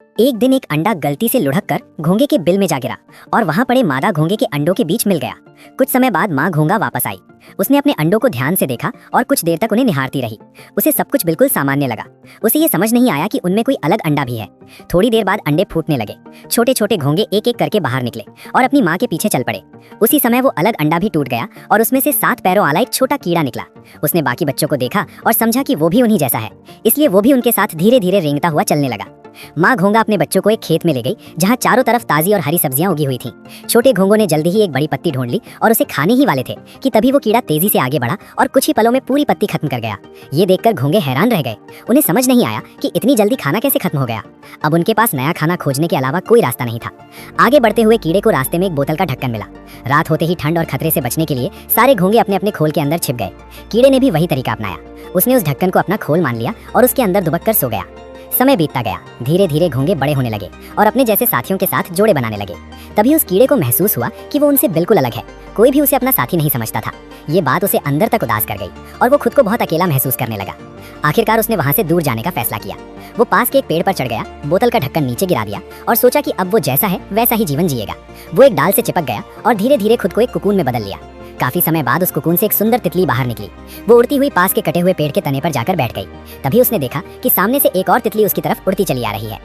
एक दिन एक अंडा गलती से लुढ़क कर घोंगे के बिल में जा गिरा और वहां पड़े मादा घोंगे के अंडों के बीच मिल गया। कुछ समय बाद माँ घोंगा वापस आई। उसने अपने अंडों को ध्यान से देखा और कुछ देर तक उन्हें निहारती रही। उसे सब कुछ बिल्कुल सामान्य लगा। उसे ये समझ नहीं आया कि उनमें कोई अलग अंडा भी है। थोड़ी देर बाद अंडे फूटने लगे। छोटे छोटे घोंगे एक एक करके बाहर निकले और अपनी माँ के पीछे चल पड़े। उसी समय वो अलग अंडा भी टूट गया और उसमें से 7 पैरों वाला एक छोटा कीड़ा निकला। उसने बाकी बच्चों को देखा और समझा कि वो भी उन्हीं जैसा है, इसलिए वो भी उनके साथ धीरे धीरे रेंगता हुआ चलने लगा। माँ घोंगा अपने बच्चों को एक खेत में ले गई जहाँ चारों तरफ ताजी और हरी सब्जियां उगी हुई थीं। छोटे घोंगों ने जल्दी ही एक बड़ी पत्ती ढूंढ ली और उसे खाने ही वाले थे कि तभी वो कीड़ा तेजी से आगे बढ़ा और कुछ ही पलों में पूरी पत्ती खत्म कर गया। ये देखकर घोंगे हैरान रह गए। उन्हें समझ नहीं आया कि इतनी जल्दी खाना कैसे खत्म हो गया। अब उनके पास नया खाना खोजने के अलावा कोई रास्ता नहीं था। आगे बढ़ते हुए कीड़े को रास्ते में एक बोतल का ढक्कन मिला। रात होते ही ठंड और खतरे से बचने के लिए सारे घोंगे अपने अपने खोल के अंदर छिप गए। कीड़े ने भी वही तरीका अपनाया। उसने उस ढक्कन को अपना खोल मान लिया और उसके अंदर दुबक कर सो गया। समय बीतता गया। धीरे धीरे घोंगे बड़े होने लगे और अपने जैसे साथियों के साथ जोड़े बनाने लगे। तभी उस कीड़े को महसूस हुआ कि वो उनसे बिल्कुल अलग है। कोई भी उसे अपना साथी नहीं समझता था। ये बात उसे अंदर तक उदास कर गई और वो खुद को बहुत अकेला महसूस करने लगा। आखिरकार उसने वहां से दूर जाने का फैसला किया। वो पास के एक पेड़ पर चढ़ गया, बोतल का ढक्कन नीचे गिरा दिया और सोचा कि अब वो जैसा है वैसा ही जीवन जिएगा। वो एक डाल से चिपक गया और धीरे धीरे खुद को एक कुकून में बदल लिया। काफी समय बाद उस कुकून से एक सुंदर तितली बाहर निकली। वो उड़ती हुई पास के कटे हुए पेड़ के तने पर जाकर बैठ गई। तभी उसने देखा कि सामने से एक और तितली उसकी तरफ उड़ती चली आ रही है।